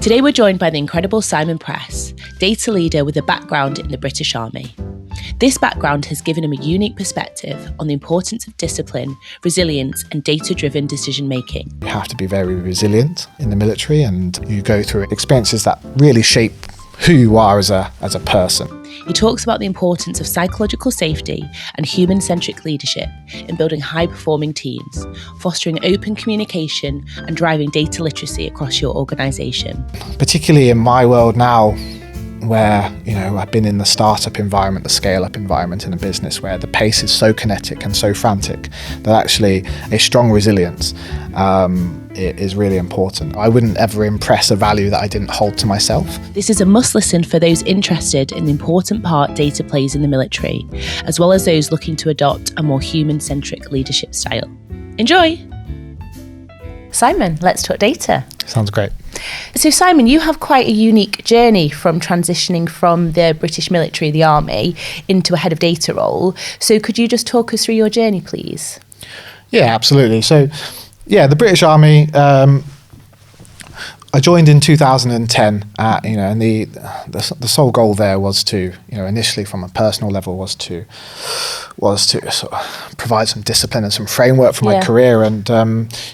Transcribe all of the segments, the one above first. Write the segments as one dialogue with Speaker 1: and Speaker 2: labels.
Speaker 1: Today we're joined by the incredible Simon Press, data leader with a background in the British Army. This background has given him a unique perspective on the importance of discipline, resilience and data-driven decision-making.
Speaker 2: You have to be very resilient in the military, and you go through experiences that really shape who you are as a person.
Speaker 1: He talks about the importance of psychological safety and human-centric leadership in building high-performing teams, fostering open communication and driving data literacy across your organisation.
Speaker 2: Particularly in my world now, where I've been in the startup environment, the scale-up environment in a business where the pace is so kinetic and so frantic that actually a strong resilience is really important. I wouldn't ever impress a value that I didn't hold to myself.
Speaker 1: This is a must listen for those interested in the important part data plays in the military, as well as those looking to adopt a more human-centric leadership style. Enjoy! Simon, let's talk data.
Speaker 2: Sounds great.
Speaker 1: So Simon, you have quite a unique journey from transitioning from the British military, the army, into a head of data role. So could you just talk us through your journey, please?
Speaker 2: Yeah, absolutely. So, the British Army, I joined in 2010, and the sole goal there was to, initially from a personal level, was to sort of provide some discipline and some framework for my career, and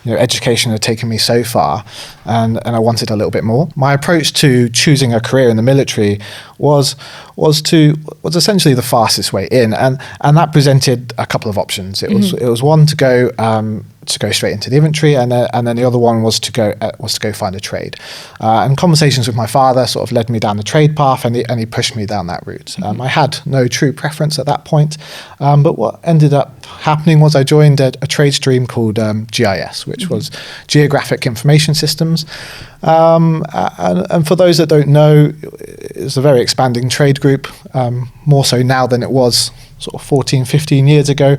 Speaker 2: education had taken me so far, and I wanted a little bit more. My approach to choosing a career in the military was essentially the fastest way in, and that presented a couple of options. It was one to go straight into the infantry, and then the other one was to go find a trade. And conversations with my father sort of led me down the trade path, and he pushed me down that route. I had no true preference at that point, but what ended up happening was I joined a trade stream called GIS, which was Geographic Information Systems. And for those that don't know, it's a very expanding trade group, more so now than it was sort of 14, 15 years ago,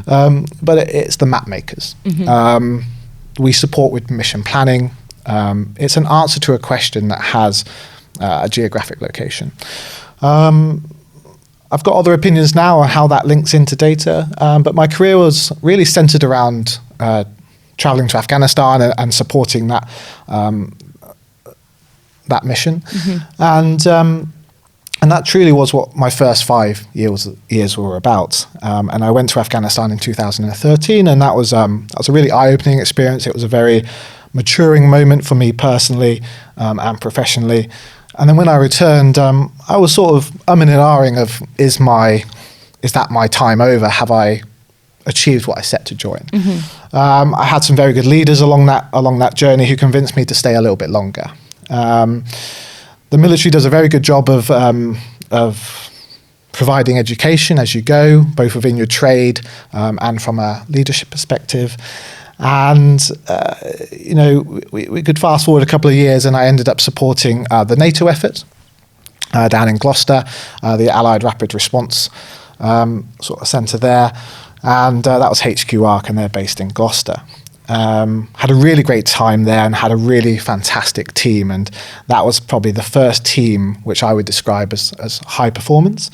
Speaker 2: but it's the map makers. We support with mission planning. It's an answer to a question that has a geographic location. I've got other opinions now on how that links into data, but my career was really centered around traveling to Afghanistan and supporting that mission. And that truly was what my first 5 years were about. And I went to Afghanistan in 2013, and that was a really eye-opening experience. It was a very maturing moment for me personally and professionally. And then when I returned, I was sort of umming and ahhing of, is that my time over? Have I achieved what I set to join? I had some very good leaders along that journey who convinced me to stay a little bit longer. The military does a very good job of providing education as you go, both within your trade and from a leadership perspective. And, we could fast forward a couple of years, and I ended up supporting the NATO effort down in Gloucester, the Allied Rapid Response sort of centre there. And that was HQ Arc, and they're based in Gloucester. Had a really great time there and had a really fantastic team, and that was probably the first team which I would describe as high performance.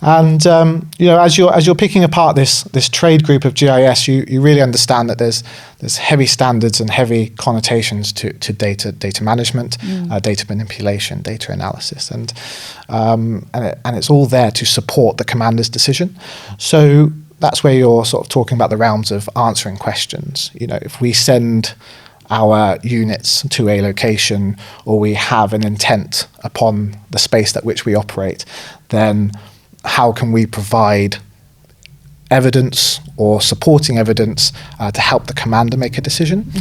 Speaker 2: And as you're picking apart this trade group of GIS, you really understand that there's heavy standards and heavy connotations to data management, data manipulation, data analysis, and it's all there to support the commander's decision. So that's where you're sort of talking about the realms of answering questions. If we send our units to a location, or we have an intent upon the space at which we operate, then how can we provide evidence or supporting evidence to help the commander make a decision?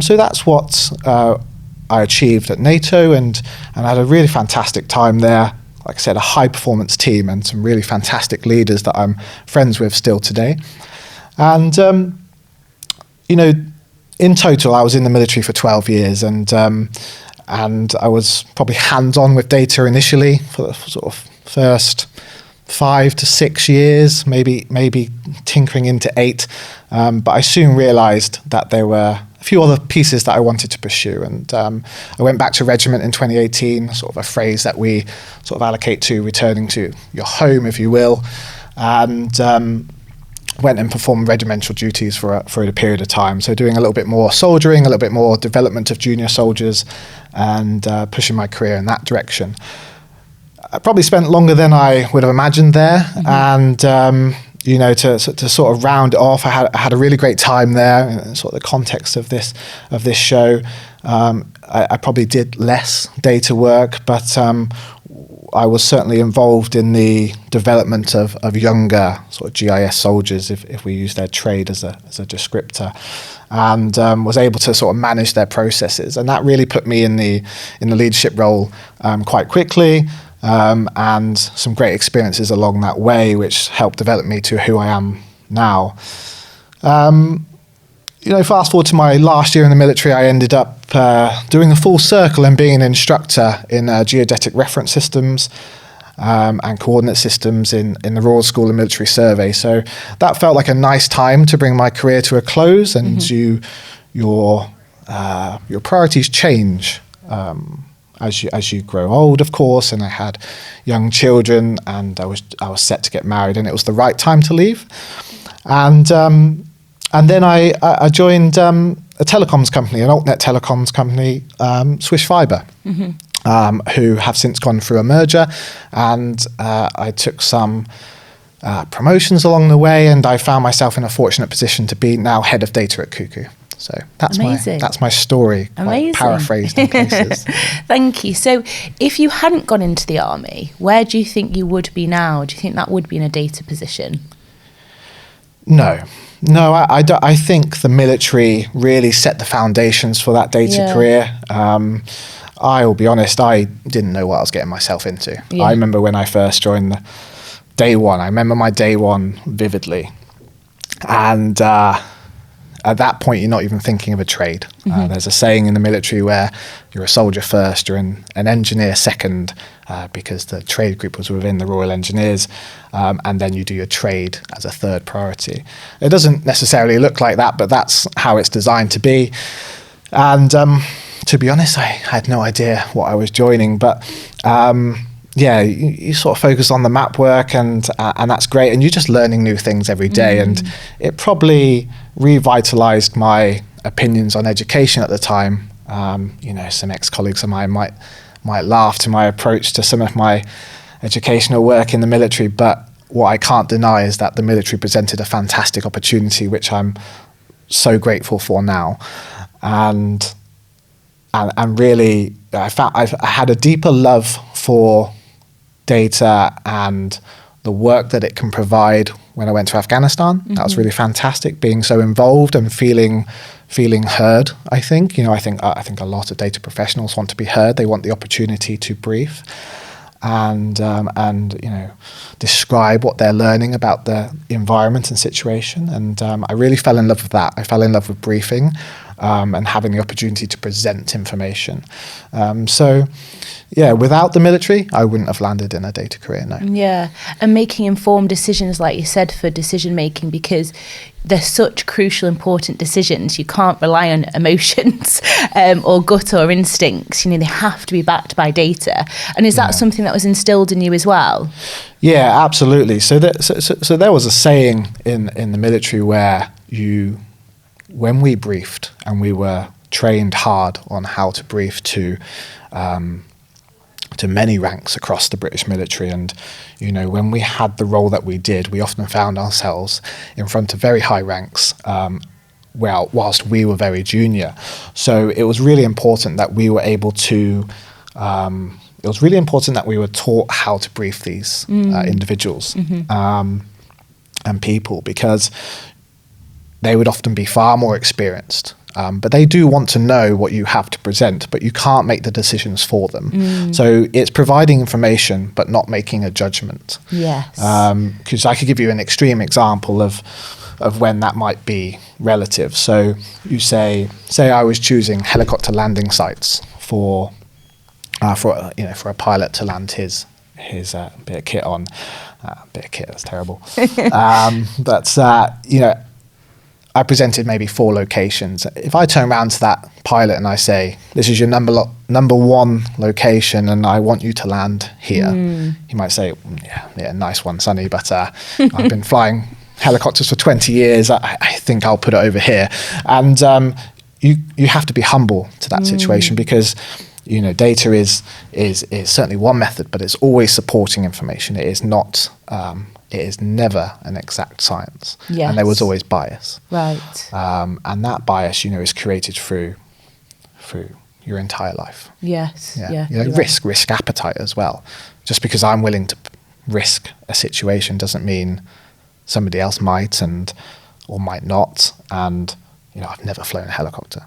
Speaker 2: So that's what I achieved at NATO, and I had a really fantastic time there. Like I said, a high-performance team and some really fantastic leaders that I'm friends with still today. And, in total, I was in the military for 12 years, and I was probably hands-on with data initially for the sort of first 5 to 6 years, maybe tinkering into 8. But I soon realised that there were a few other pieces that I wanted to pursue, and I went back to regiment in 2018, sort of a phrase that we sort of allocate to returning to your home, if you will, and went and performed regimental duties for a period of time. So doing a little bit more soldiering, a little bit more development of junior soldiers, and pushing my career in that direction. I probably spent longer than I would have imagined there, and to sort of round it off, I had a really great time there. In sort of the context of this show, I probably did less data work, but I was certainly involved in the development of younger sort of GIS soldiers, if we use their trade as a descriptor, and was able to sort of manage their processes, and that really put me in the leadership role quite quickly. And some great experiences along that way, which helped develop me to who I am now. Fast forward to my last year in the military, I ended up doing a full circle and being an instructor in geodetic reference systems and coordinate systems in the Royal School of Military Survey. So that felt like a nice time to bring my career to a close, and your priorities change. As you grow old, of course, and I had young children, and I was set to get married, and it was the right time to leave. And then I joined a telecoms company, an altnet telecoms company, Swiss Fibre, who have since gone through a merger, and I took some promotions along the way, and I found myself in a fortunate position to be now head of data at Cuckoo. So that's my story, paraphrased in places.
Speaker 1: Thank you. So if you hadn't gone into the army, where do you think you would be now? Do you think that would be in a data position?
Speaker 2: No, I think the military really set the foundations for that data career. I will be honest, I didn't know what I was getting myself into. I remember when I first joined day one. I remember my day one vividly. And at that point, you're not even thinking of a trade. There's a saying in the military where you're a soldier first, you're an engineer second, because the trade group was within the Royal Engineers, and then you do your trade as a third priority. It doesn't necessarily look like that, but that's how it's designed to be. And to be honest, I had no idea what I was joining, but you sort of focus on the map work, and that's great, and you're just learning new things every day, and it probably revitalized my opinions on education at the time. Some ex-colleagues of mine might laugh to my approach to some of my educational work in the military, but what I can't deny is that the military presented a fantastic opportunity, which I'm so grateful for now, and really I had a deeper love for data and the work that it can provide when I went to Afghanistan. That was really fantastic, being so involved and feeling heard. I think I think a lot of data professionals want to be heard. They want the opportunity to brief and describe what they're learning about the environment and situation. And I really fell in love with that. I fell in love with briefing and having the opportunity to present information. Without the military, I wouldn't have landed in a data career, no.
Speaker 1: Yeah, and making informed decisions, like you said, for decision making, because they're such crucial, important decisions. You can't rely on emotions or gut or instincts. They have to be backed by data. And is that something that was instilled in you as well?
Speaker 2: Yeah, absolutely. So there was a saying in the military where when we briefed, and we were trained hard on how to brief to many ranks across the British military, and when we had the role that we did, we often found ourselves in front of very high ranks, whilst we were very junior. So it was really important that we were able to. It was really important that we were taught how to brief these individuals and people, because they would often be far more experienced. But they do want to know what you have to present, but you can't make the decisions for them. So it's providing information, but not making a judgment.
Speaker 1: Yes.
Speaker 2: Because I could give you an extreme example of when that might be relative. So you say I was choosing helicopter landing sites for a pilot to land his bit of kit on. Bit of kit, that's terrible. I presented maybe 4 locations. If I turn around to that pilot and I say, this is your number one location and I want you to land here, he might say, yeah, nice one, Sonny, but I've been flying helicopters for 20 years. I think I'll put it over here. And you have to be humble to that situation, because data is certainly one method, but it's always supporting information. It is not. It is never an exact science, and there was always bias.
Speaker 1: Right.
Speaker 2: And that bias, is created through your entire life.
Speaker 1: Yes. Yeah.
Speaker 2: Risk appetite as well. Just because I'm willing to risk a situation doesn't mean somebody else might or might not. And I've never flown a helicopter.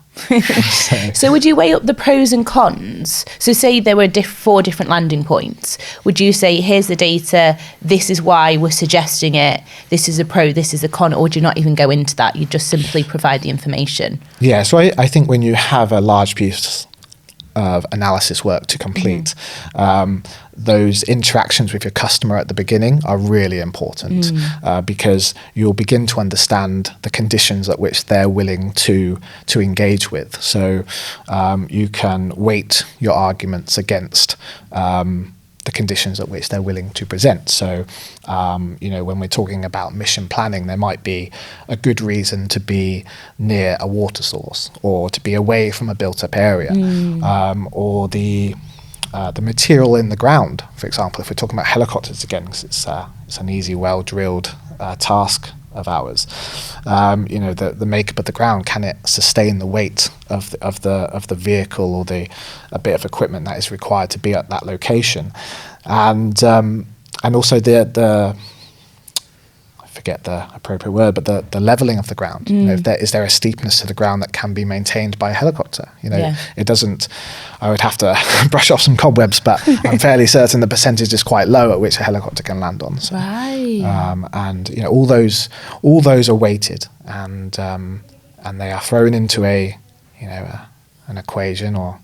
Speaker 1: So would you weigh up the pros and cons? So say there were 4 different landing points. Would you say, here's the data, this is why we're suggesting it, this is a pro, this is a con, or would you not even go into that? You just simply provide the information?
Speaker 2: Yeah, so I think when you have a large piece of analysis work to complete, those interactions with your customer at the beginning are really important, because you'll begin to understand the conditions at which they're willing to engage with. So you can weight your arguments against the conditions at which they're willing to present. So, when we're talking about mission planning, there might be a good reason to be near a water source, or to be away from a built-up area, or the material in the ground. For example, if we're talking about helicopters again, 'cause it's an easy, well-drilled task of ours. The makeup of the ground, can it sustain the weight of the vehicle, or a bit of equipment that is required to be at that location, and also the I forget the appropriate word, but the leveling of the ground. Is there a steepness to the ground that can be maintained by a helicopter? It doesn't. I would have to brush off some cobwebs, but I'm fairly certain the percentage is quite low at which a helicopter can land on. So,
Speaker 1: right.
Speaker 2: And all those are weighted, and they are thrown into an equation, or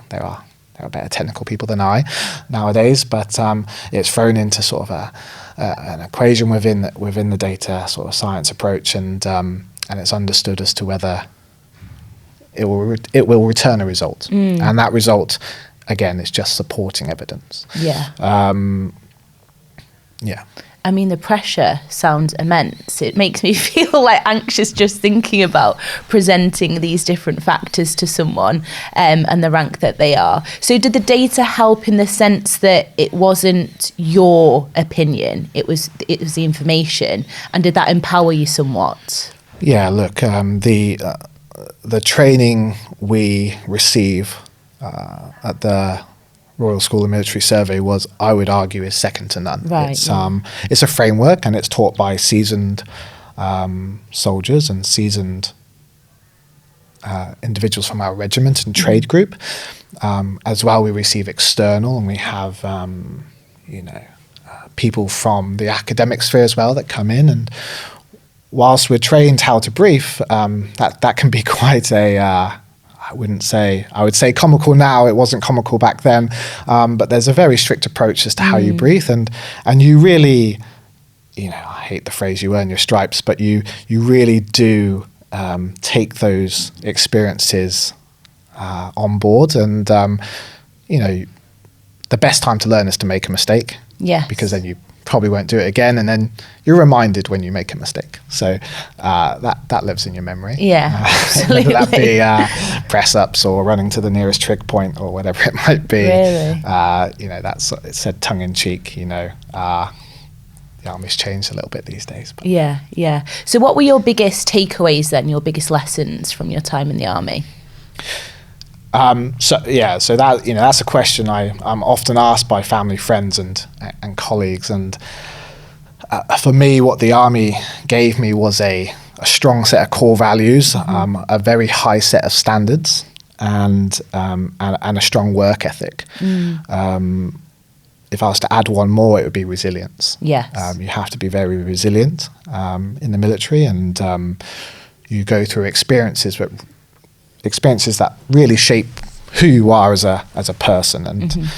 Speaker 2: there are better technical people than I nowadays, but it's thrown into sort of an equation within the data sort of science approach, and it's understood as to whether it will return a result, and that result again is just supporting evidence.
Speaker 1: I mean, the pressure sounds immense. It makes me feel anxious just thinking about presenting these different factors to someone, and the rank that they are. So did the data help in the sense that it wasn't your opinion, it was the information, and did that empower you somewhat?
Speaker 2: Yeah, look, the training we receive at the Royal School of Military Survey was, I would argue, is second to none.
Speaker 1: Right,
Speaker 2: it's a framework, and it's taught by seasoned soldiers and seasoned individuals from our regiment and trade group. As well, we receive external, and we have people from the academic sphere as well that come in. And whilst we're trained how to brief, that can be quite a I would say comical now. It wasn't comical back then, but there's a very strict approach as to how you brief, and you really, I hate the phrase "you earn your stripes," but you really do take those experiences on board, and the best time to learn is to make a mistake.
Speaker 1: Yeah,
Speaker 2: because then you probably won't do it again, and then you're reminded when you make a mistake. So that lives in your memory.
Speaker 1: Yeah, absolutely.
Speaker 2: Whether that be press ups or running to the nearest trig point or whatever it might be.
Speaker 1: Really?
Speaker 2: That's it's said tongue in cheek. The army's changed a little bit these days. But.
Speaker 1: Yeah. So what were your biggest takeaways then? Your biggest lessons from your time in the army?
Speaker 2: So that that's a question I'm often asked by family, friends, and colleagues. And for me, what the army gave me was a strong set of core values, a very high set of standards, and a strong work ethic. If I was to add one more, it would be resilience.
Speaker 1: Yes.
Speaker 2: You have to be very resilient in the military, and you go through experiences that really shape who you are as a person, and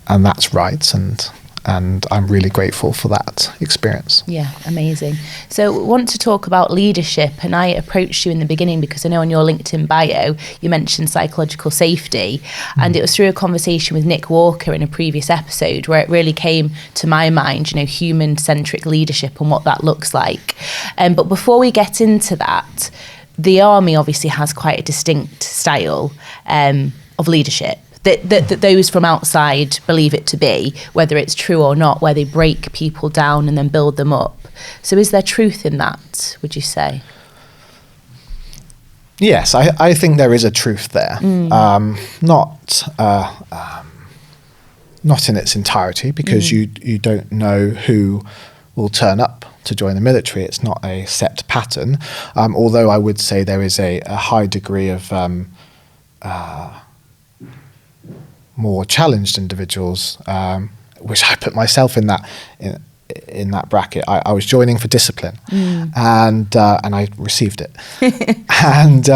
Speaker 2: that's right, and and I'm really grateful for that experience.
Speaker 1: Yeah, amazing. So I want to talk about leadership, and I approached you in the beginning because I know on your LinkedIn bio you mentioned psychological safety, and it was through a conversation with Nick Walker in a previous episode where it really came to my mind, human-centric leadership and what that looks like. But before we get into that, the army obviously has quite a distinct style of leadership that those from outside believe it to be, whether it's true or not, where they break people down and then build them up. So is there truth in that, would you say?
Speaker 2: Yes, I think there is a truth there. Not in its entirety, because you don't know who will turn up to join the military. It's not a set pattern, although I would say there is a high degree of more challenged individuals, which I put myself in that bracket. I was joining for discipline, and I received it. And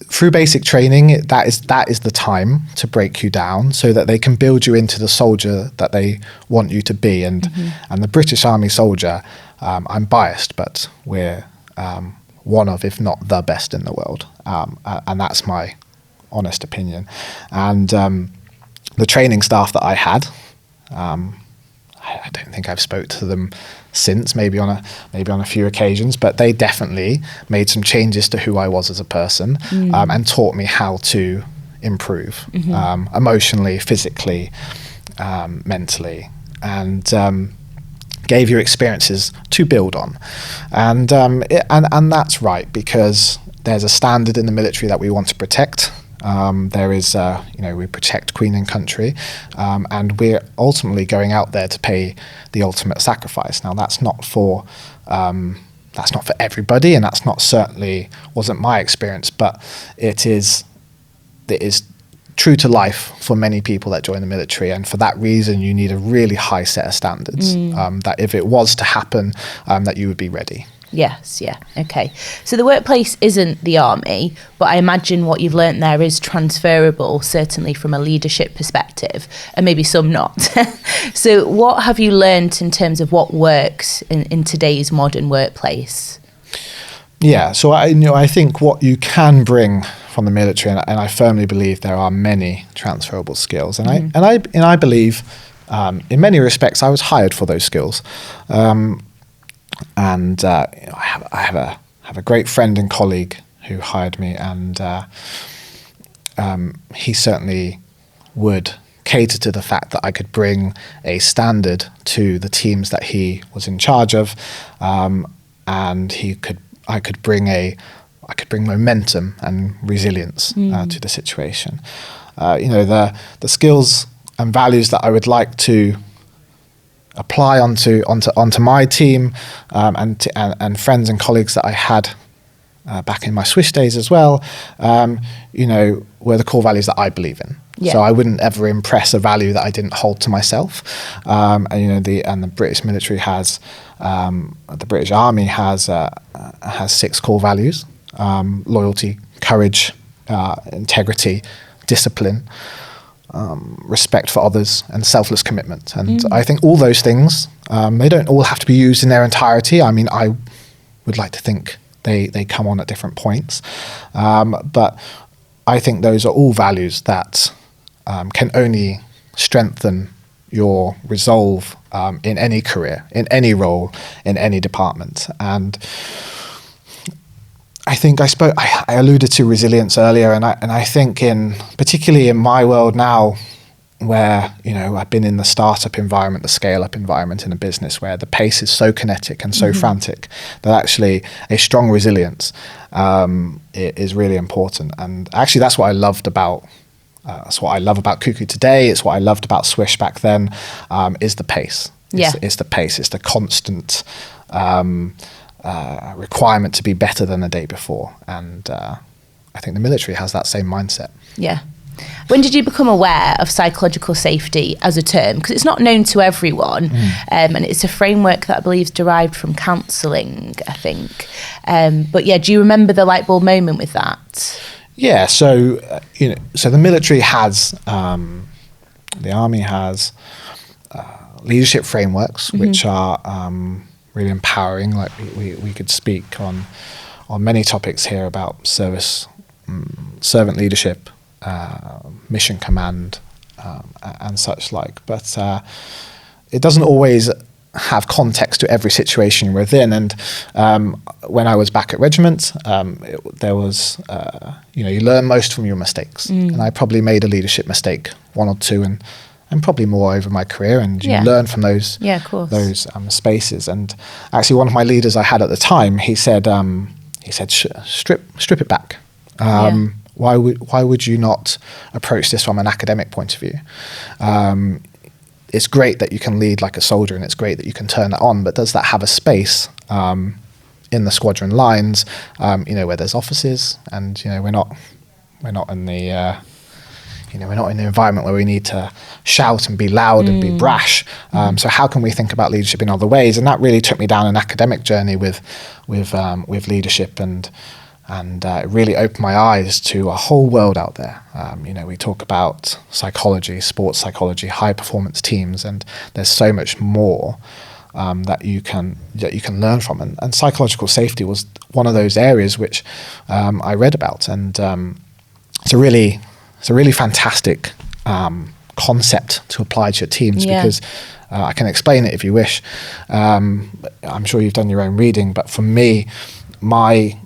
Speaker 2: through basic training, that is the time to break you down so that they can build you into the soldier that they want you to be. And the British Army soldier, I'm biased, but we're one of, if not the best in the world, and that's my honest opinion. And the training staff that I had, I don't think I've spoke to them since, maybe on a few occasions, but they definitely made some changes to who I was as a person, and taught me how to improve emotionally, physically, mentally, and gave you experiences to build on. And that's right, because there's a standard in the military that we want to protect. There is, we protect Queen and country, and we're ultimately going out there to pay the ultimate sacrifice. Now, that's not for everybody, and that's wasn't my experience, but it is true to life for many people that join the military, and for that reason, you need a really high set of standards that if it was to happen, that you would be ready.
Speaker 1: Yes, yeah, okay. So the workplace isn't the army, but I imagine what you've learnt there is transferable, certainly from a leadership perspective, and maybe some not. So what have you learnt in terms of what works in today's modern workplace?
Speaker 2: Yeah, so I think what you can bring from the military, and I firmly believe there are many transferable skills, and I believe in many respects I was hired for those skills. And I have a great friend and colleague who hired me, and he certainly would cater to the fact that I could bring a standard to the teams that he was in charge of, and I could bring momentum and resilience to the situation. The skills and values that I would like to apply onto my team, and friends and colleagues that I had back in my Swiss days as well, were the core values that I believe in. Yeah. So I wouldn't ever impress a value that I didn't hold to myself. The British military has, the British Army has 6 core values: loyalty, courage, integrity, discipline, respect for others, and selfless commitment. And I think all those things, they don't all have to be used in their entirety. I mean, I would like to think they come on at different points. But I think those are all values that can only strengthen your resolve in any career, in any role, in any department. And I think I alluded to resilience earlier, and I think particularly in my world now, where I've been in the startup environment, the scale-up environment in a business where the pace is so kinetic and so frantic, that actually a strong resilience is really important. And actually, that's what I loved about. That's what I love about Cuckoo today. It's what I loved about Swish back then. Is the pace. It's the pace. It's the constant requirement to be better than the day before, and I think the military has that same mindset. Yeah.
Speaker 1: When did you become aware of psychological safety as a term? Because it's not known to everyone, and it's a framework that I believe is derived from counselling, I think. But yeah, do you remember the light bulb moment with that?
Speaker 2: Yeah. So so the military has, the army has leadership frameworks, which are really empowering. Like we could speak on many topics here about service, servant leadership, mission command, and such like. But it doesn't always have context to every situation you're within. And when I was back at regiment, there was, you learn most from your mistakes. And I probably made a leadership mistake, one or two, and probably more over my career. And you learn from those spaces. And actually, one of my leaders I had at the time, he said, strip it back. Why would you not approach this from an academic point of view? It's great that you can lead like a soldier, and it's great that you can turn that on, but does that have a space in the squadron lines, where there's offices, and we're not in the we're not in the environment where we need to shout and be loud and be brash. So how can we think about leadership in other ways? And that really took me down an academic journey with leadership, and it really opened my eyes to a whole world out there. We talk about psychology, sports psychology, high performance teams, and there's so much more that you can learn from. And psychological safety was one of those areas which I read about, and it's a really fantastic concept to apply to your teams, because I can explain it if you wish. I'm sure you've done your own reading, but for me, my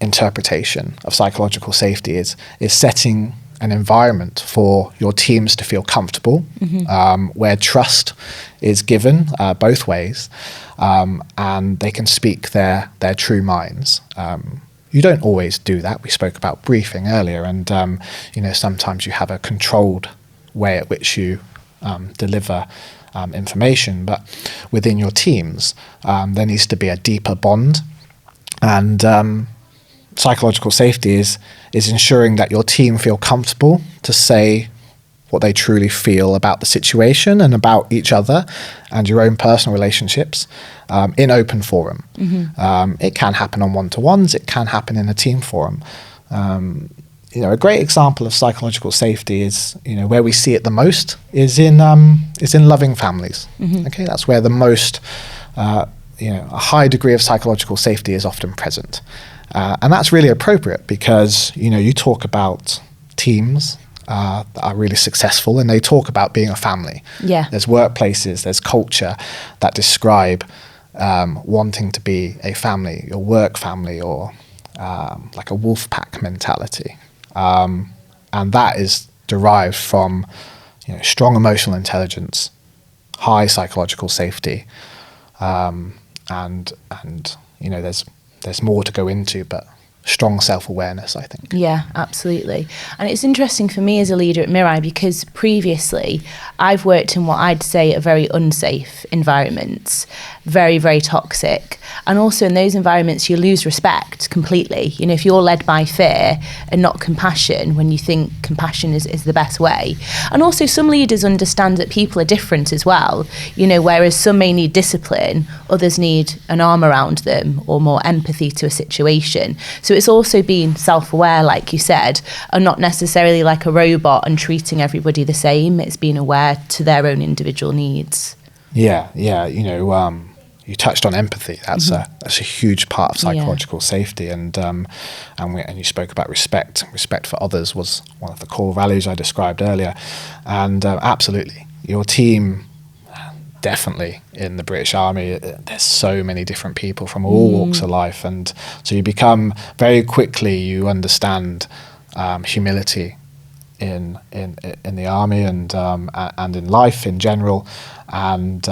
Speaker 2: interpretation of psychological safety is setting an environment for your teams to feel comfortable, where trust is given both ways, and they can speak their true minds. You don't always do that. We spoke about briefing earlier, and sometimes you have a controlled way at which you deliver information, but within your teams there needs to be a deeper bond. And psychological safety is ensuring that your team feel comfortable to say what they truly feel about the situation and about each other and your own personal relationships in open forum. It can happen on one-to-ones. It can happen in a team forum. A great example of psychological safety is, where we see it the most is in loving families. Okay, that's where the most, a high degree of psychological safety is often present. And that's really appropriate because, you talk about teams that are really successful, and they talk about being a family. There's workplaces, there's culture that describe wanting to be a family, your work family, or like a wolf pack mentality. And that is derived from strong emotional intelligence, high psychological safety, and there's more to go into, but strong self-awareness, I think.
Speaker 1: Yeah, absolutely. And it's interesting for me as a leader at Mirai, because previously I've worked in what I'd say are very unsafe environments, very, very toxic. And also in those environments, you lose respect completely. If you're led by fear and not compassion, when you think compassion is the best way. And also some leaders understand that people are different as well. Whereas some may need discipline, others need an arm around them or more empathy to a situation. So it's also being self-aware, like you said, and not necessarily like a robot and treating everybody the same. It's being aware to their own individual needs.
Speaker 2: Yeah. You touched on empathy. That's a huge part of psychological safety, and you spoke about respect. Respect for others was one of the core values I described earlier, and absolutely, your team. Definitely in the British Army, there's so many different people from all walks of life, and so you become very quickly, you understand humility in the army and in life in general, and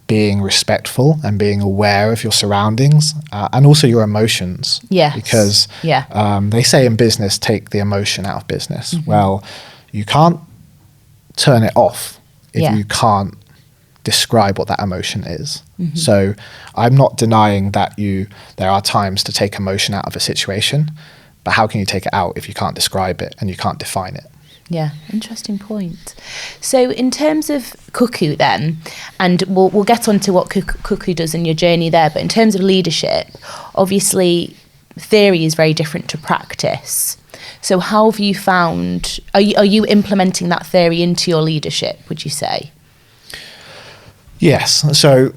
Speaker 2: being respectful and being aware of your surroundings and also your emotions. Because they say in business, take the emotion out of business. Well, you can't turn it off if you can't describe what that emotion is. So I'm not denying that there are times to take emotion out of a situation, but how can you take it out if you can't describe it and you can't define it?
Speaker 1: Yeah, interesting point. So in terms of Cuckoo then, and we'll get on to what Cuckoo does in your journey there, but in terms of leadership, obviously theory is very different to practice. So how have you found, are you implementing that theory into your leadership, would you say?
Speaker 2: Yes. So,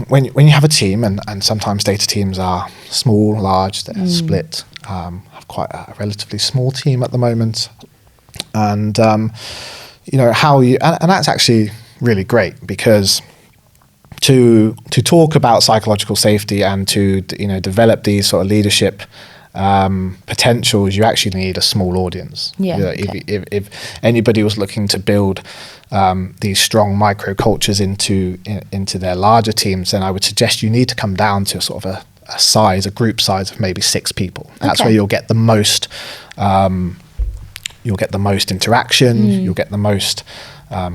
Speaker 2: when you have a team, and sometimes data teams are small, large, they're split, have quite a relatively small team at the moment. And, and that's actually really great, because to talk about psychological safety and to develop these sort of leadership potentials, you actually need a small audience. If anybody was looking to build these strong micro cultures into their larger teams, then I would suggest you need to come down to sort of a group size of maybe 6 people. That's where you'll get the most. You'll get the most interaction. You'll get the most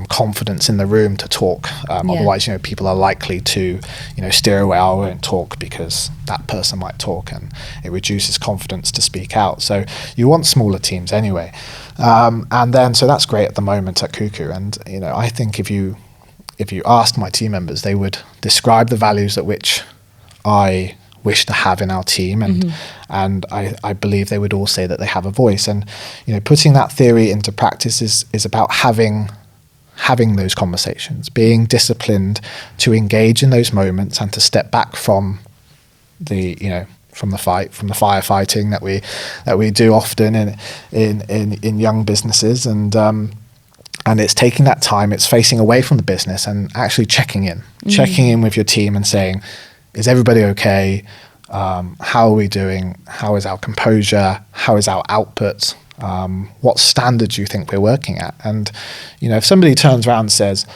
Speaker 2: confidence in the room to talk. Otherwise, people are likely to, steer away. I won't talk because that person might talk, and it reduces confidence to speak out. So you want smaller teams anyway. And then, so that's great at the moment at Cuckoo. And I think if you asked my team members, they would describe the values at which I wish to have in our team, and I believe they would all say that they have a voice. And putting that theory into practice is about having those conversations, being disciplined to engage in those moments and to step back from the firefighting that we do often in young businesses, and it's taking that time, it's facing away from the business and actually checking in with your team and saying, is everybody okay? How are we doing? How is our composure? How is our output? What standards do you think we're working at? And if somebody turns around and says,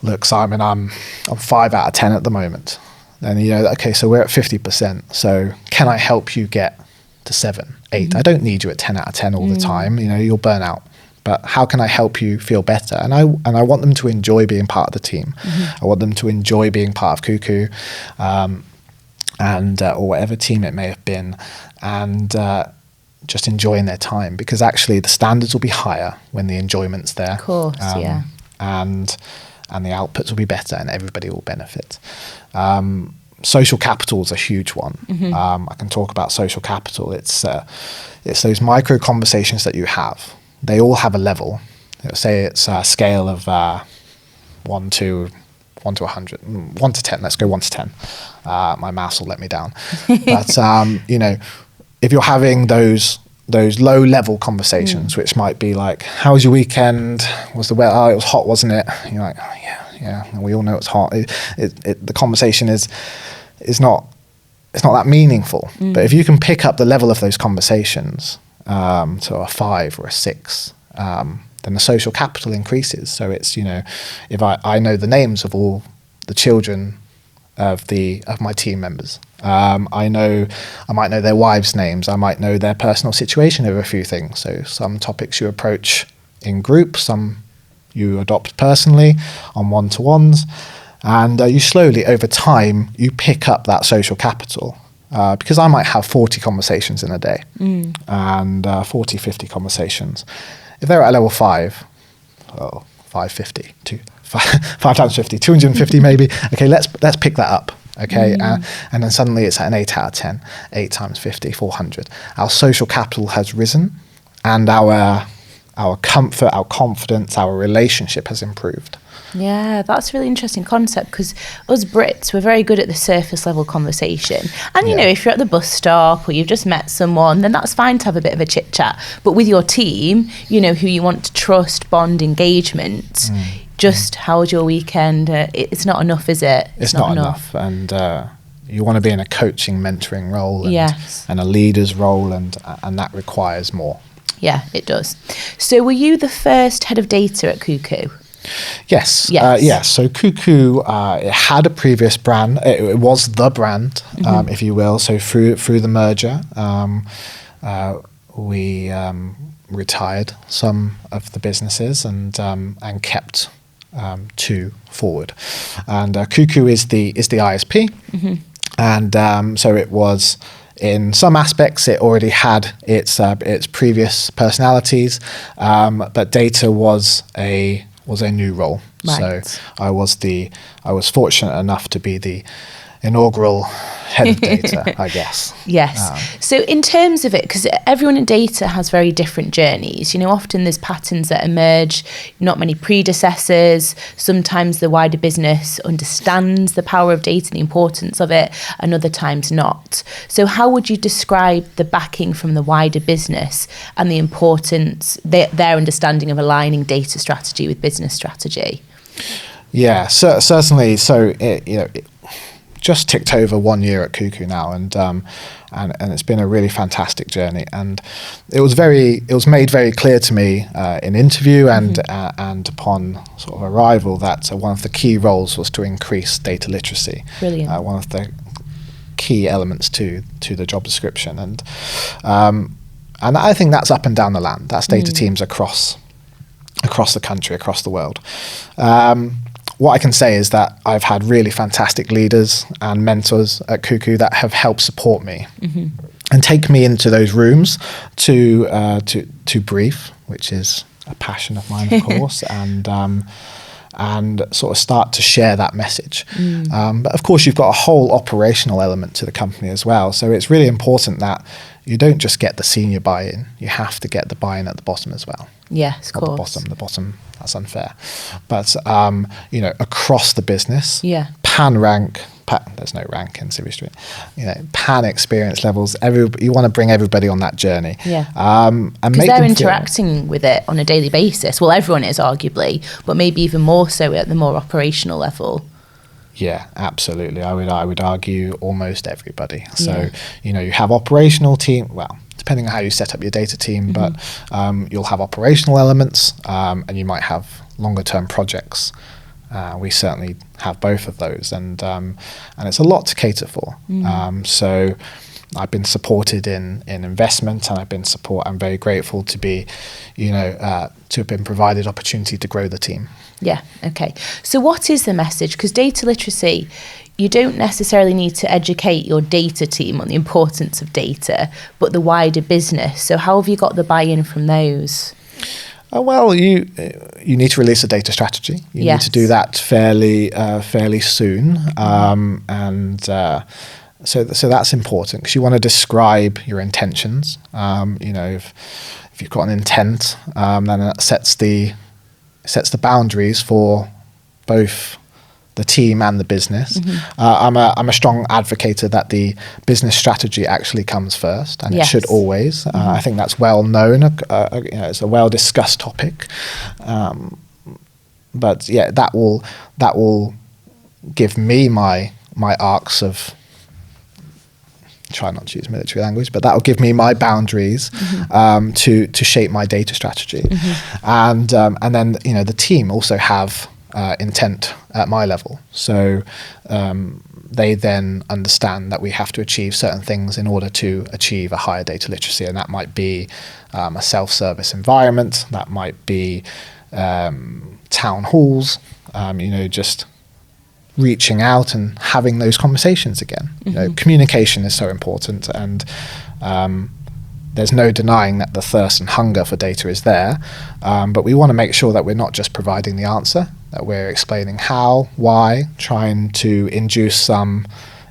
Speaker 2: look, Simon, I'm 5 out of 10 at the moment, then okay, so we're at 50%, so can I help you get to 7, 8? I don't need you at 10 out of 10 all the time. You'll burn out, but how can I help you feel better? And I want them to enjoy being part of the team. I want them to enjoy being part of Cuckoo, or whatever team it may have been, and just enjoying their time, because actually the standards will be higher when the enjoyment's there. Of
Speaker 1: course, yeah.
Speaker 2: And the outputs will be better, and everybody will benefit. Social capital is a huge one. I can talk about social capital. It's those micro conversations that you have. They all have a level. Say it's a scale of 1 to 100, 1 to 10. Let's go 1 to 10. My maths will let me down. But if you're having those low level conversations, which might be like, how was your weekend? Was the weather? Oh, it was hot, wasn't it? And you're like, oh, yeah. We all know it's hot. The conversation is not that meaningful. But if you can pick up the level of those conversations to a 5 or a 6, then the social capital increases. So it's, if I know the names of all the children of my team members, I might know their wives' names, I might know their personal situation over a few things. So some topics you approach in group, some you adopt personally on one-to-ones, and you slowly over time you pick up that social capital. Because I might have 40 conversations in a day, and 40, 50 conversations. If they're at level 5, 550, 5 times 50, 250 maybe. Okay, let's pick that up. Okay, and then suddenly it's at an 8 out of 10. 8 times 50, 400. Our social capital has risen, and our comfort, our confidence, our relationship has improved.
Speaker 1: Yeah, that's a really interesting concept, because us Brits, we're very good at the surface level conversation. And, if you're at the bus stop or you've just met someone, then that's fine to have a bit of a chit chat. But with your team, who you want to trust, bond, engagement, just how was your weekend? It's not enough, is it?
Speaker 2: It's not enough. And you want to be in a coaching, mentoring role and a leader's role, and that requires more.
Speaker 1: Yeah, it does. So were you the first head of data at Cuckoo?
Speaker 2: Yes. So Cuckoo, it had a previous brand. It was the brand, if you will. So through the merger, we retired some of the businesses and kept 2 forward. And Cuckoo is the ISP, and so it was. In some aspects, it already had its previous personalities, but data was a new role. Right. So I was fortunate enough to be the inaugural head of data, I guess.
Speaker 1: Yes. So in terms of it, because everyone in data has very different journeys, often there's patterns that emerge, not many predecessors. Sometimes the wider business understands the power of data and the importance of it, and other times not. So how would you describe the backing from the wider business and the importance, their understanding of aligning data strategy with business strategy?
Speaker 2: Yeah, certainly. So, it just ticked over 1 year at Cuckoo now, and it's been a really fantastic journey. And it was made very clear to me in interview and upon sort of arrival that one of the key roles was to increase data literacy.
Speaker 1: Brilliant.
Speaker 2: One of the key elements to the job description, and I think that's up and down the land. That's data teams across the country, across the world. What I can say is that I've had really fantastic leaders and mentors at Cuckoo that have helped support me and take me into those rooms to brief, which is a passion of mine, of course, and sort of start to share that message. But of course, you've got a whole operational element to the company as well. So it's really important that you don't just get the senior buy-in, you have to get the buy-in at the bottom as well.
Speaker 1: Yes, of course.
Speaker 2: The bottom, that's unfair. But, across the business, there's no rank in Civvy Street, pan experience levels, you want to bring everybody on that journey.
Speaker 1: Yeah.
Speaker 2: And
Speaker 1: because they're interacting with it on a daily basis. Well, everyone is arguably, but maybe even more so at the more operational level.
Speaker 2: Yeah, absolutely. I would argue almost everybody. So, you have operational team, well, depending on how you set up your data team, but you'll have operational elements and you might have longer term projects. We certainly have both of those, and it's a lot to cater for. So I've been supported in investment, and I'm very grateful to be, to have been provided opportunity to grow the team.
Speaker 1: Yeah, okay. So what is the message? Because data literacy, you don't necessarily need to educate your data team on the importance of data, but the wider business. So how have you got the buy-in from those?
Speaker 2: Well, you need to release a data strategy. You need to do that fairly soon, so that's important because you want to describe your intentions. If you've got an intent, then that sets the boundaries for both the team and the business. I'm a strong advocate that the business strategy actually comes first, and it should always. I think that's well known. It's a well discussed topic. But yeah, that will give me my arcs of. Try not to use military language, but that will give me my boundaries to shape my data strategy, and then the team also have intent at my level, so they then understand that we have to achieve certain things in order to achieve a higher data literacy, and that might be a self-service environment, that might be town halls, just reaching out and having those conversations again. Communication is so important, and there's no denying that the thirst and hunger for data is there, but we want to make sure that we're not just providing the answer, that we're explaining how, why, trying to induce some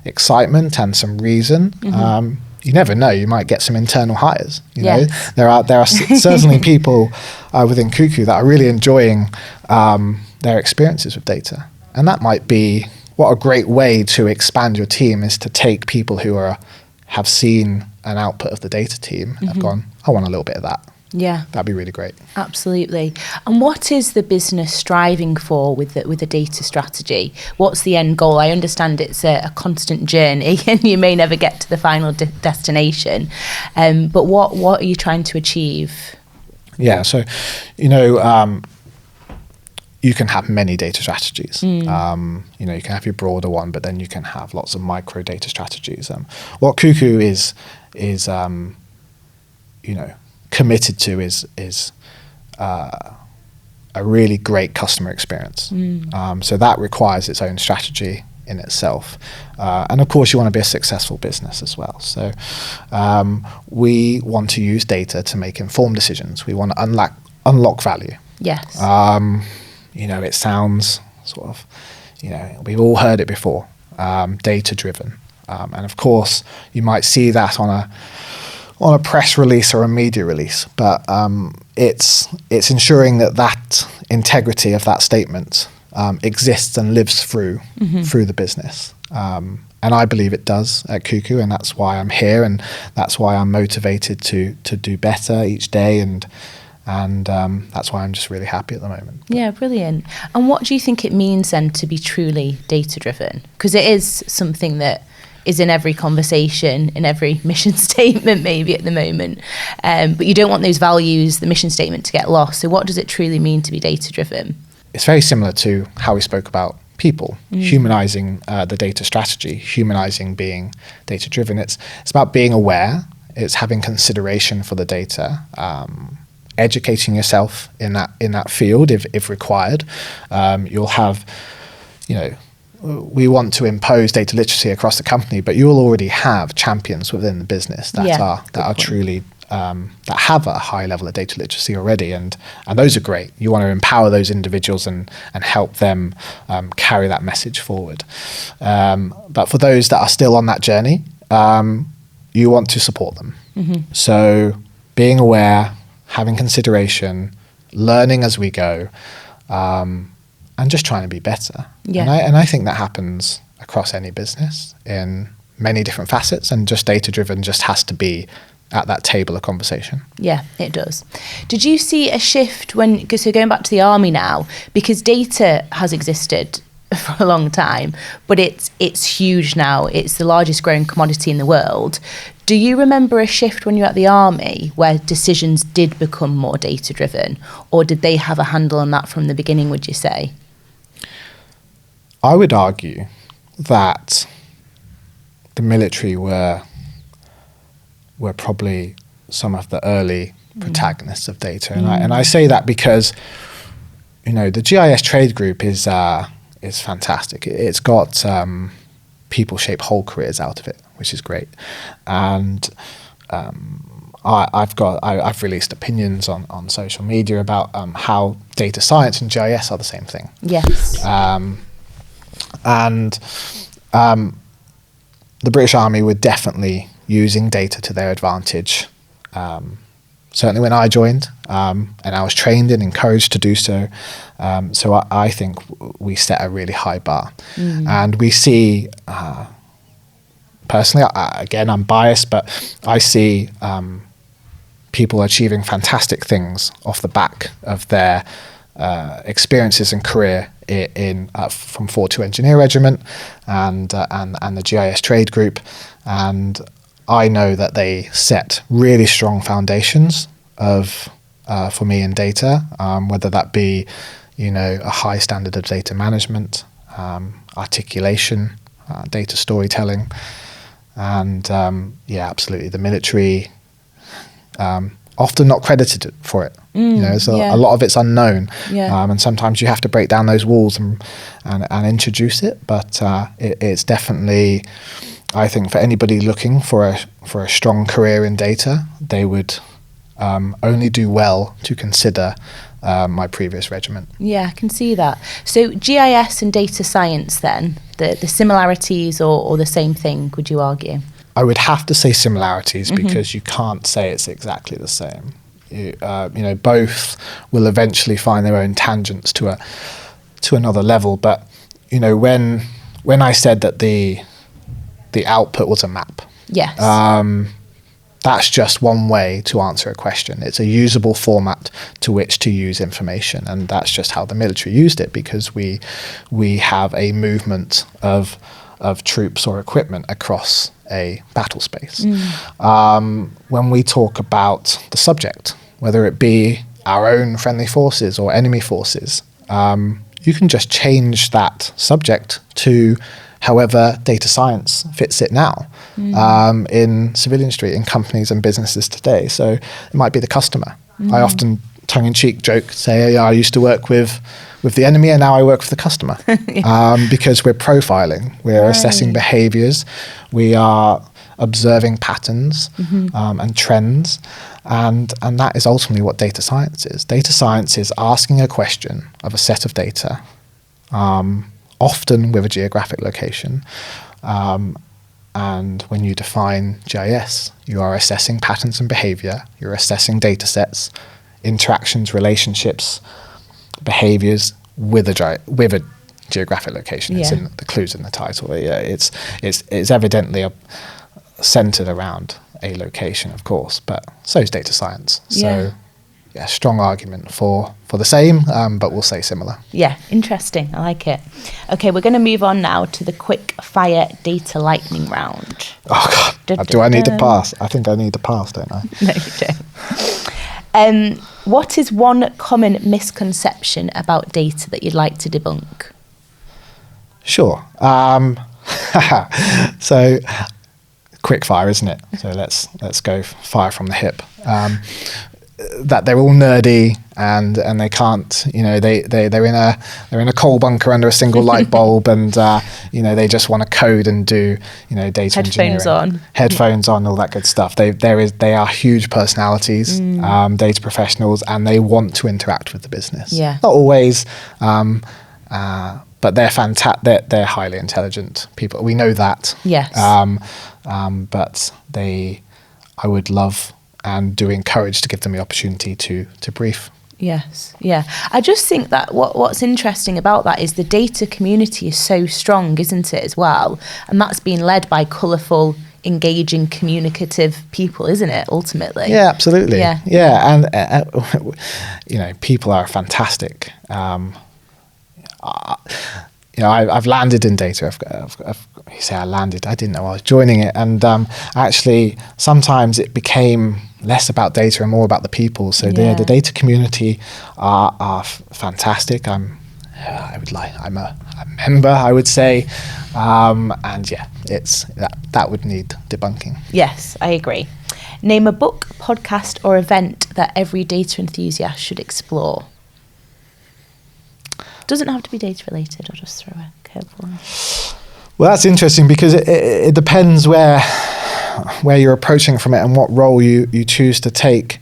Speaker 2: excitement and some reason. You never know, you might get some internal hires. There are certainly people within Cuckoo that are really enjoying their experiences with data. And that might be what a great way to expand your team is to take people who have seen an output of the data team and have gone, I want a little bit of that.
Speaker 1: Yeah.
Speaker 2: That'd be really great.
Speaker 1: Absolutely. And what is the business striving for with the data strategy? What's the end goal? I understand it's a constant journey and you may never get to the final destination. But what are you trying to achieve?
Speaker 2: Yeah, so, you can have many data strategies. You can have your broader one, but then you can have lots of micro data strategies. What Cuckoo is committed to is a really great customer experience. So that requires its own strategy in itself. And of course, you want to be a successful business as well. So we want to use data to make informed decisions. We want to unlock value.
Speaker 1: Yes.
Speaker 2: It sounds sort of, we've all heard it before. data-driven. And of course, you might see that on a press release or a media release, but it's ensuring that integrity of that statement exists and lives through the business. And I believe it does at Cuckoo, and that's why I'm here, and that's why I'm motivated to do better each day, and that's why I'm just really happy at the moment.
Speaker 1: Yeah, brilliant. And what do you think it means then to be truly data-driven? Because it is something that is in every conversation, in every mission statement maybe at the moment. But you don't want those values, the mission statement, to get lost. So what does it truly mean to be data-driven?
Speaker 2: It's very similar to how we spoke about people, humanizing the data strategy, humanizing being data-driven. It's about being aware. It's having consideration for the data, educating yourself in that field if required. You'll have, we want to impose data literacy across the company, but you will already have champions within the business that are truly that have a high level of data literacy already, and those are great. You want to empower those individuals and help them carry that message forward. But for those that are still on that journey, you want to support them. So being aware, having consideration, learning as we go, and just trying to be better. Yeah. And I think that happens across any business in many different facets, and just data-driven just has to be at that table of conversation. Yeah, it does. Did you see a shift so going back to the army now, because data has existed for a long time, but it's huge now. It's the largest growing commodity in the world. Do you remember a shift when you were at the army where decisions did become more data-driven, or did they have a handle on that from the beginning, would you say? I would argue that the military were probably some of the early protagonists of data, and I say that because the GIS trade group is fantastic. It's got people shape whole careers out of it, which is great, and I've released opinions on social media about how data science and GIS are the same thing. Yes. And the British Army were definitely using data to their advantage. Certainly when I joined, and I was trained and encouraged to do so. So I think we set a really high bar. And we see, personally, again, I'm biased, but I see people achieving fantastic things off the back of their experiences and career from 4-2 Engineer Regiment and the GIS trade group, and I know that they set really strong foundations for me in data, whether that be a high standard of data management, articulation, data storytelling, and absolutely the military. Often not credited for it. So a lot of it's unknown, and sometimes you have to break down those walls and introduce it. But it's definitely, I think, for anybody looking for a strong career in data, they would only do well to consider my previous regiment. Yeah, I can see that. So GIS and data science, then the similarities or the same thing? Would you argue? I would have to say similarities, because you can't say it's exactly the same. Both will eventually find their own tangents to another level. But when I said that the output was a map, yes, that's just one way to answer a question. It's a usable format to which to use information, and that's just how the military used it, because we have a movement of troops or equipment across a battle space. When we talk about the subject, whether it be our own friendly forces or enemy forces, you can just change that subject to however data science fits it now in civilian street, in companies and businesses today. So it might be the customer. I often tongue-in-cheek joke, say, I used to work with the enemy and now I work for the customer. Because we're profiling, we're assessing behaviors, we are observing patterns and trends, and that is ultimately what data science is. Data science is asking a question of a set of data often with a geographic location. And when you define GIS, you are assessing patterns and behavior, you're assessing data sets, interactions, relationships, behaviors with a geographic location. It's in the clues in the title. It's evidently centered around a location, of course, but so is data science. So strong argument for the same, but we'll say similar.
Speaker 1: Yeah, interesting. I like it. Okay, we're going to move on now to the quick fire data lightning round.
Speaker 2: Oh God, do I need to pass? I think I need to pass, don't I?
Speaker 1: No, you don't. What is one common misconception about data that you'd like to debunk?
Speaker 2: Sure. So quick fire, isn't it? So let's go fire from the hip. That they're all nerdy and they can't, they're in a coal bunker under a single light bulb, and they just want to code and do data engineering. Headphones on, all that good stuff. They are huge personalities, data professionals, and they want to interact with the business.
Speaker 1: Yeah.
Speaker 2: Not always, but they're fantastic. They're highly intelligent people. We know that.
Speaker 1: Yes.
Speaker 2: But I would love and do encourage to give them the opportunity to brief.
Speaker 1: Yes, yeah. I just think that what's interesting about that is the data community is so strong, isn't it, as well? And that's being led by colourful, engaging, communicative people, isn't it, ultimately?
Speaker 2: Yeah, absolutely. Yeah. And, people are fantastic. I've landed in data. You say I landed. I didn't know I was joining it. And actually, sometimes it became less about data and more about the people. So the data community are fantastic. I'm a member, I would say. It's that would need debunking.
Speaker 1: Yes, I agree. Name a book, podcast, or event that every data enthusiast should explore. Doesn't have to be data related. I'll just throw a curveball.
Speaker 2: Well, that's interesting because it depends where you're approaching from it and what role you choose to take.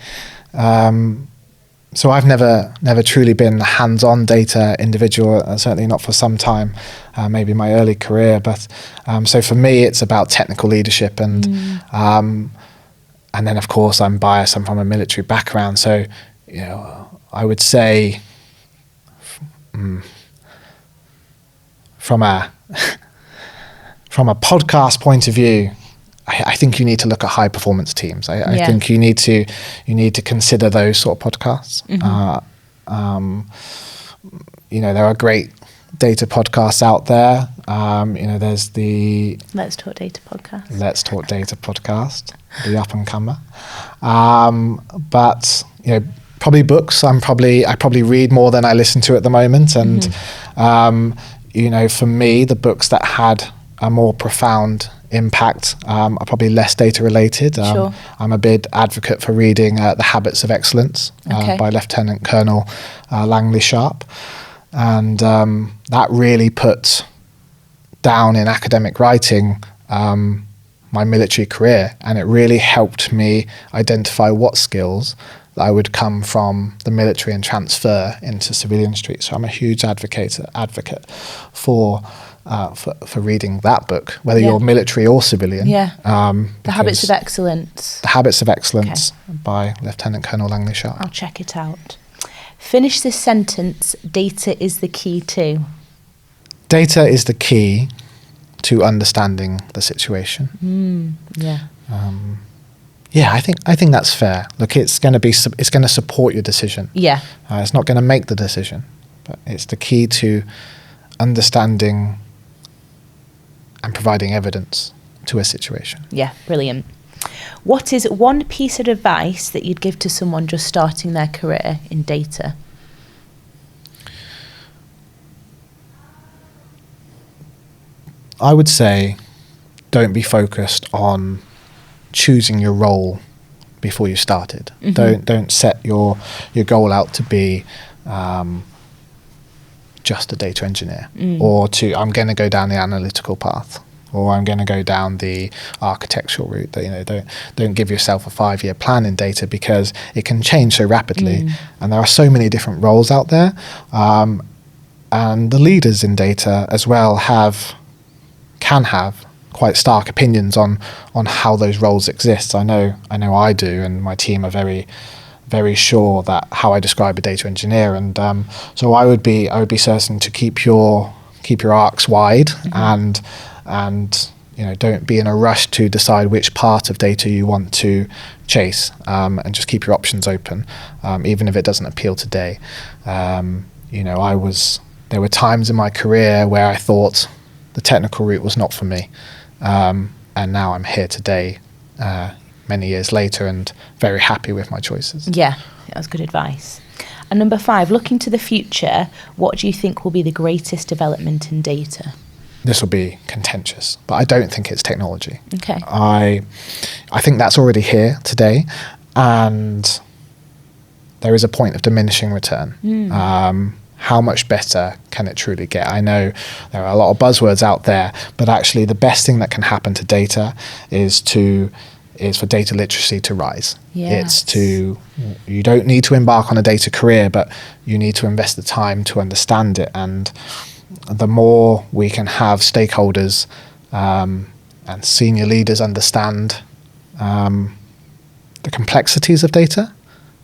Speaker 2: So I've never truly been a hands-on data individual, certainly not for some time, maybe my early career. But so for me, it's about technical leadership, and then of course I'm biased. I'm from a military background, so I would say. From a podcast point of view, I think you need to look at high performance teams. I think you need to consider those sort of podcasts. There are great data podcasts out there. There's the
Speaker 1: Let's Talk Data
Speaker 2: podcast, the up and comer. But probably books. I probably read more than I listen to at the moment, and for me, the books that had a more profound impact are probably less data related.
Speaker 1: Sure.
Speaker 2: I'm a big advocate for reading The Habits of Excellence by Lieutenant Colonel Langley Sharp, and that really put down in academic writing my military career, and it really helped me identify what skills I would come from the military and transfer into civilian street. So I'm a huge advocate for reading that book, whether you're military or civilian.
Speaker 1: Yeah. The Habits of Excellence.
Speaker 2: The Habits of Excellence by Lieutenant Colonel Langley Sharp.
Speaker 1: I'll check it out. Finish this sentence. Data is the key to.
Speaker 2: Data is the key to understanding the situation. Yeah, I think that's fair. Look, it's going to support your decision.
Speaker 1: Yeah.
Speaker 2: It's not going to make the decision, but it's the key to understanding and providing evidence to a situation.
Speaker 1: Yeah, brilliant. What is one piece of advice that you'd give to someone just starting their career in data?
Speaker 2: I would say don't be focused on choosing your role before you started. Don't set your goal out to be just a data engineer, or I'm going to go down the analytical path, or I'm going to go down the architectural route. Don't give yourself a 5-year plan in data, because it can change so rapidly, and there are so many different roles out there. the leaders in data as well can have quite stark opinions on how those roles exist. I know I do, and my team are very, very sure that how I describe a data engineer, and so I would be certain to keep your arcs wide, and don't be in a rush to decide which part of data you want to chase, and just keep your options open, even if it doesn't appeal today. There were times in my career where I thought the technical route was not for me, and now I'm here today, many years later, and very happy with my choices.
Speaker 1: Yeah, that was good advice. And number 5, looking to the future, what do you think will be the greatest development in data?
Speaker 2: This will be contentious, but I don't think it's technology.
Speaker 1: Okay.
Speaker 2: I think that's already here today, and there is a point of diminishing return. How much better can it truly get? I know there are a lot of buzzwords out there, but actually the best thing that can happen to data is for data literacy to rise.
Speaker 1: Yes.
Speaker 2: You don't need to embark on a data career, but you need to invest the time to understand it. And the more we can have stakeholders and senior leaders understand the complexities of data,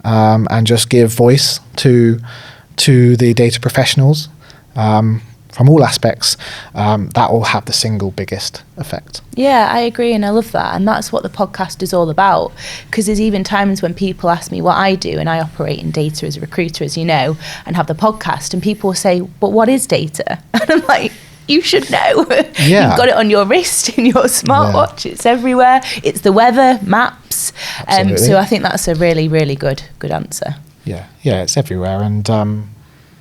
Speaker 2: and just give voice to the data professionals from all aspects, that will have the single biggest effect.
Speaker 1: Yeah, I agree, and I love that, and that's what the podcast is all about, because there's even times when people ask me what I do, and I operate in data as a recruiter, as you know, and have the podcast, and people will say, but what is data? And I'm like, you should know.
Speaker 2: Yeah.
Speaker 1: You've got it on your wrist, in your smartwatch, it's everywhere, it's the weather, maps, so I think that's a really, really good answer.
Speaker 2: Yeah, it's everywhere, and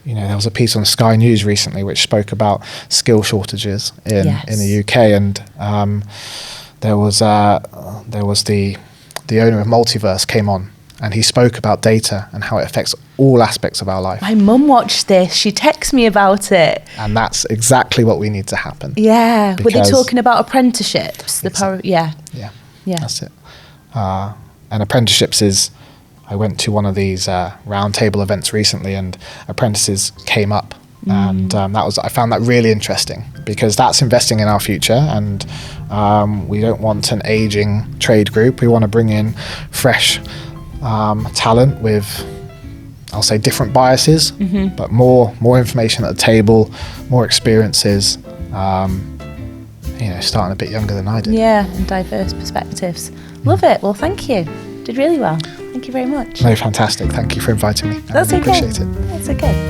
Speaker 2: there was a piece on Sky News recently which spoke about skill shortages in the UK, and there was the owner of Multiverse came on, and he spoke about data and how it affects all aspects of our life. My
Speaker 1: mum watched this. She texted me about it.
Speaker 2: And that's exactly what we need to happen.
Speaker 1: Yeah. Were they talking about apprenticeships?
Speaker 2: Yeah. That's it. And apprenticeships is, I went to one of these roundtable events recently, and apprentices came up, and I found that really interesting, because that's investing in our future, and we don't want an aging trade group. We want to bring in fresh talent with, I'll say, different biases, but more information at the table, more experiences, starting a bit younger than I did.
Speaker 1: Yeah, and diverse perspectives. Love it. Well, thank you. Did really well. Thank you very much.
Speaker 2: No, fantastic. Thank you for inviting me.
Speaker 1: That's okay.
Speaker 2: Appreciate it.
Speaker 1: That's okay.